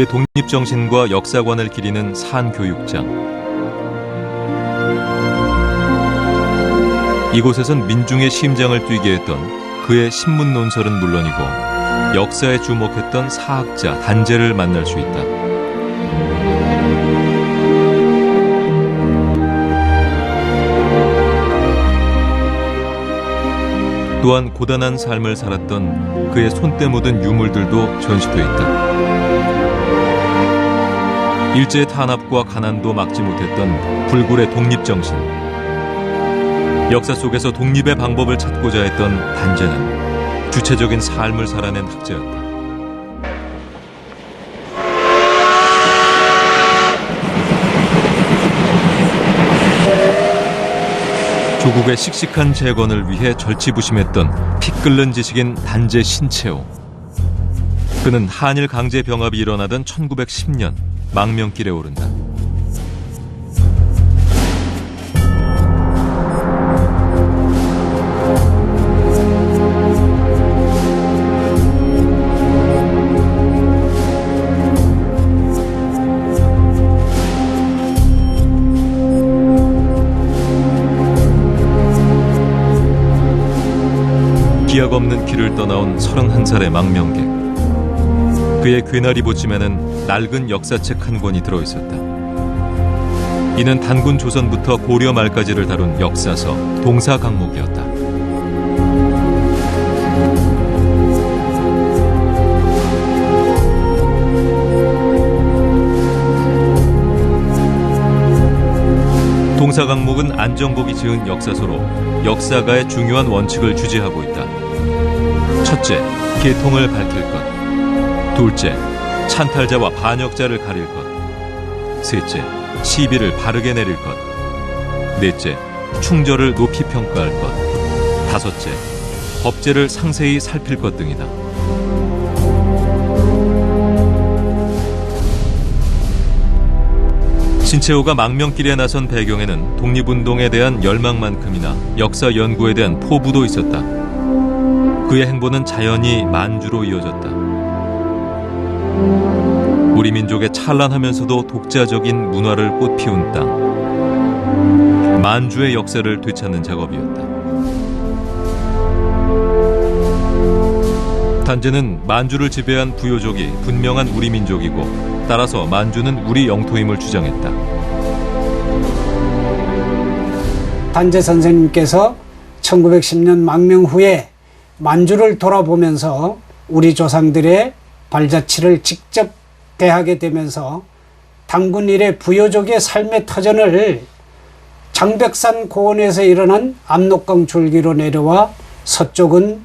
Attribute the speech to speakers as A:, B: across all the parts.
A: 독립정신과 역사관을 기리는 산교육장. 이곳에선 민중의 심장을 뛰게 했던 그의 신문 논설은 물론이고 역사에 주목했던 사학자 단재를 만날 수 있다. 또한 고단한 삶을 살았던 그의 손때 묻은 유물들도 전시돼 있다. 일제의 탄압과 가난도 막지 못했던 불굴의 독립정신. 역사 속에서 독립의 방법을 찾고자 했던 단재는 주체적인 삶을 살아낸 학자였다. 조국의 씩씩한 재건을 위해 절치부심했던 피 끓는 지식인 단재 신채호. 그는 한일 강제 병합이 일어나던 1910년 망명길에 오른다. 기약 없는 길을 떠나온 31살의 망명객. 그의 괴나리 보침에는 낡은 역사책 한 권이 들어있었다. 이는 단군 조선부터 고려 말까지를 다룬 역사서 동사강목이었다. 동사강목은 안정복이 지은 역사서로 역사가의 중요한 원칙을 주제하고 있다. 첫째, 계통을 밝힐 것. 둘째, 찬탈자와 반역자를 가릴 것. 셋째, 시비를 바르게 내릴 것. 넷째, 충절을 높이 평가할 것. 다섯째, 법제를 상세히 살필 것 등이다. 신채호가 망명길에 나선 배경에는 독립운동에 대한 열망만큼이나 역사 연구에 대한 포부도 있었다. 그의 행보는 자연히 만주로 이어졌다. 우리 민족의 찬란하면서도 독자적인 문화를 꽃피운 땅, 만주의 역사를 되찾는 작업이었다. 단재는 만주를 지배한 부요족이 분명한 우리 민족이고 따라서 만주는 우리 영토임을 주장했다.
B: 단재 선생님께서 1910년 망명 후에 만주를 돌아보면서 우리 조상들의 발자취를 직접 대하게 되면서 단군 이래 부요족의 삶의 터전을 장백산 고원에서 일어난 압록강 줄기로 내려와 서쪽은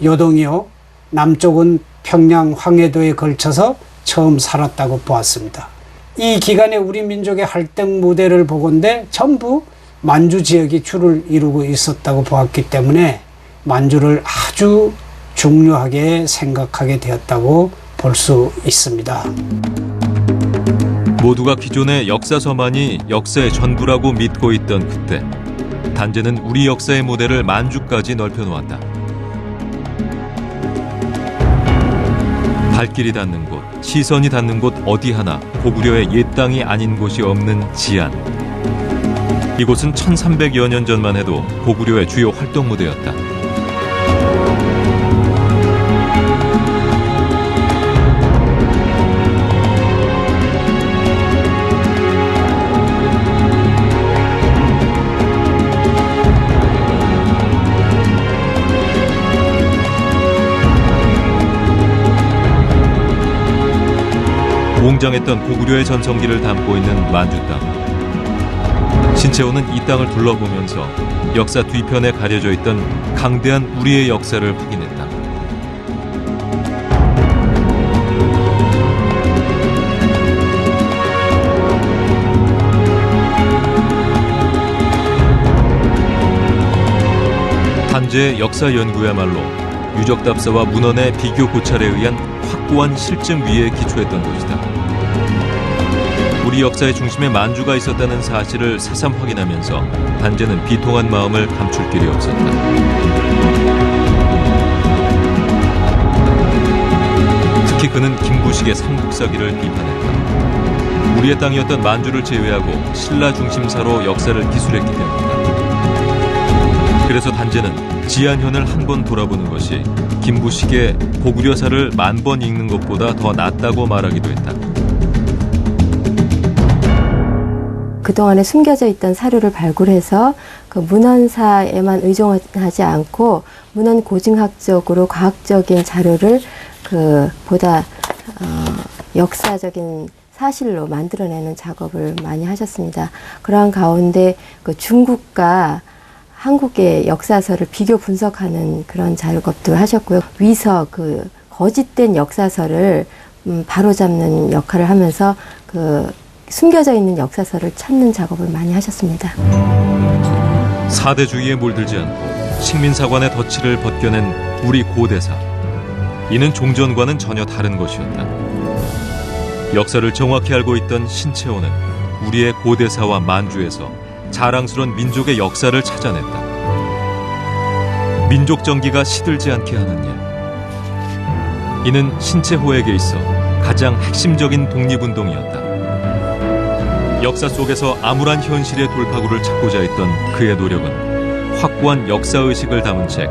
B: 요동이요 남쪽은 평양 황해도에 걸쳐서 처음 살았다고 보았습니다. 이 기간에 우리 민족의 할등 무대를 보건대 전부 만주 지역이 주를 이루고 있었다고 보았기 때문에 만주를 아주 중요하게 생각하게 되었다고 볼 수 있습니다.
A: 모두가 기존의 역사서만이 역사의 전부라고 믿고 있던 그때 단재는 우리 역사의 모델을 만주까지 넓혀놓았다. 발길이 닿는 곳, 시선이 닿는 곳 어디 하나 고구려의 옛 땅이 아닌 곳이 없는 지안. 이곳은 1300여 년 전만 해도 고구려의 주요 활동 무대였다. 웅장했던 고구려의 전성기를 담고 있는 만주 땅. 신채호는 이 땅을 둘러보면서 역사 뒤편에 가려져 있던 강대한 우리의 역사를 확인했다. 단재의 역사 연구야말로 유적답사와 문헌의 비교 고찰에 의한 확고한 실증 위에 기초했던 것이다. 우리 역사의 중심에 만주가 있었다는 사실을 새삼 확인하면서 단재는 비통한 마음을 감출 길이 없었다. 특히 그는 김부식의 삼국사기를 비판했다. 우리의 땅이었던 만주를 제외하고 신라 중심사로 역사를 기술했기 때문이다. 그래서 단제는 지안현을 한 번 돌아보는 것이 김부식의 고구려사를 10,000번 읽는 것보다 더 낫다고 말하기도 했다.
C: 그동안에 숨겨져 있던 사료를 발굴해서 그 문헌사에만 의존하지 않고 문헌 고증학적으로 과학적인 자료를 보다 역사적인 사실로 만들어내는 작업을 많이 하셨습니다. 그러한 가운데 그 중국과 한국의 역사서를 비교 분석하는 그런 작업도 하셨고요. 위서 거짓된 역사서를 바로잡는 역할을 하면서 숨겨져 있는 역사서를 찾는 작업을 많이 하셨습니다.
A: 사대주의에 물들지 않고 식민사관의 덫을 벗겨낸 우리 고대사. 이는 종전과는 전혀 다른 것이었다. 역사를 정확히 알고 있던 신채호는 우리의 고대사와 만주에서 자랑스러운 민족의 역사를 찾아냈다. 민족 정기가 시들지 않게 하는 일. 이는 신채호에게 있어 가장 핵심적인 독립운동이었다. 역사 속에서 암울한 현실의 돌파구를 찾고자 했던 그의 노력은 확고한 역사의식을 담은 책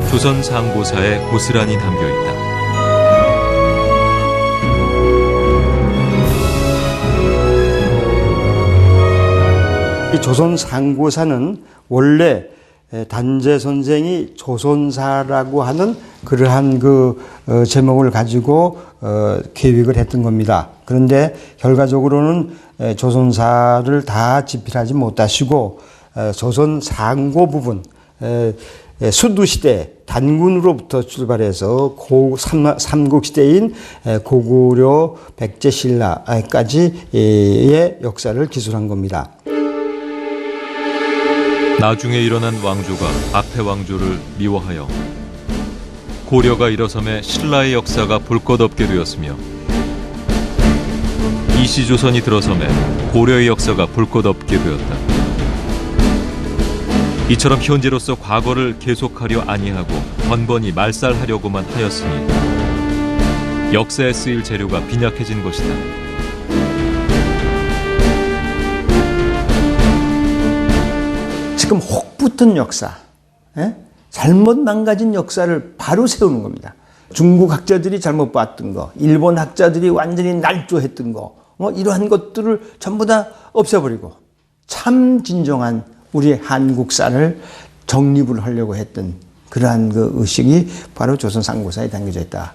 A: 조선상고사에 고스란히 담겨있다.
D: 이 조선상고사는 원래 단제 선생이 조선사라고 하는 그러한 제목을 가지고 계획을 했던 겁니다. 그런데 결과적으로는 조선사를 다 집필하지 못하시고 조선상고 부분, 수두시대 단군으로부터 출발해서 삼국시대인 고구려, 백제, 신라까지의 역사를 기술한 겁니다.
A: 나중에 일어난 왕조가 앞의 왕조를 미워하여 고려가 일어섬에 신라의 역사가 볼 것 없게 되었으며 이시조선이 들어섬에 고려의 역사가 볼 것 없게 되었다. 이처럼 현재로서 과거를 계속하려 아니하고 번번이 말살하려고만 하였으니 역사에 쓰일 재료가 빈약해진 것이다.
D: 지금 혹붙은 역사, 잘못 망가진 역사를 바로 세우는 겁니다. 중국 학자들이 잘못 봤던 거, 일본 학자들이 완전히 날조했던 거, 이러한 것들을 전부 다 없애버리고 참 진정한 우리 한국사를 정립을 하려고 했던 그러한 의식이 바로 조선상고사에 담겨져 있다.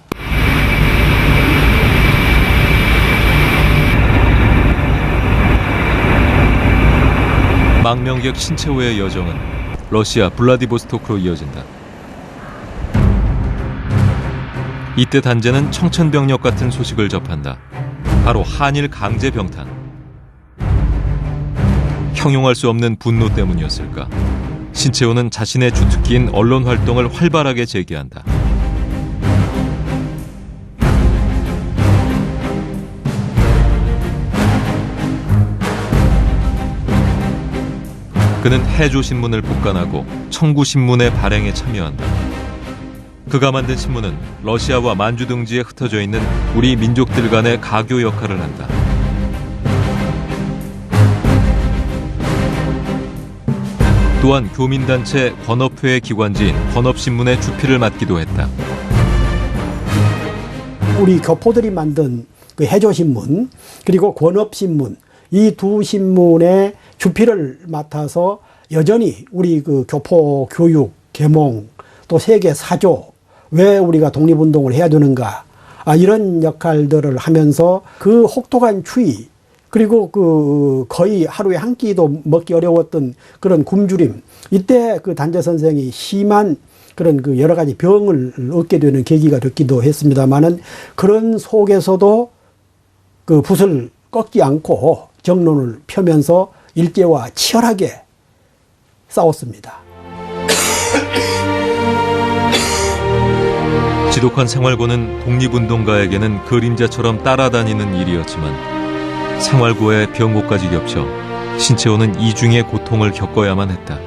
A: 망명객 신채호의 여정은 러시아 블라디보스토크로 이어진다. 이때 단제는 청천벽력 같은 소식을 접한다. 바로 한일 강제 병탄. 형용할 수 없는 분노 때문이었을까? 신채호는 자신의 주특기인 언론 활동을 활발하게 재개한다. 그는 해조신문을 복간하고 청구신문의 발행에 참여한다. 그가 만든 신문은 러시아와 만주 등지에 흩어져 있는 우리 민족들 간의 가교 역할을 한다. 또한 교민단체 권업회의 기관지인 권업신문의 주필을 맡기도 했다.
E: 우리 교포들이 만든 그 해조신문 그리고 권업신문 이 두 신문의 주필을 맡아서 여전히 우리 교포 교육, 계몽, 또 세계 사조, 왜 우리가 독립운동을 해야 되는가, 이런 역할들을 하면서 그 혹독한 추위, 그리고 거의 하루에 한 끼도 먹기 어려웠던 그런 굶주림, 이때 단제 선생이 심한 그런 여러 가지 병을 얻게 되는 계기가 됐기도 했습니다만은 그런 속에서도 붓을 꺾지 않고 정론을 펴면서 일제와 치열하게 싸웠습니다.
A: 지독한 생활고는 독립운동가에게는 그림자처럼 따라다니는 일이었지만 생활고에 병고까지 겹쳐 신채호는 이중의 고통을 겪어야만 했다.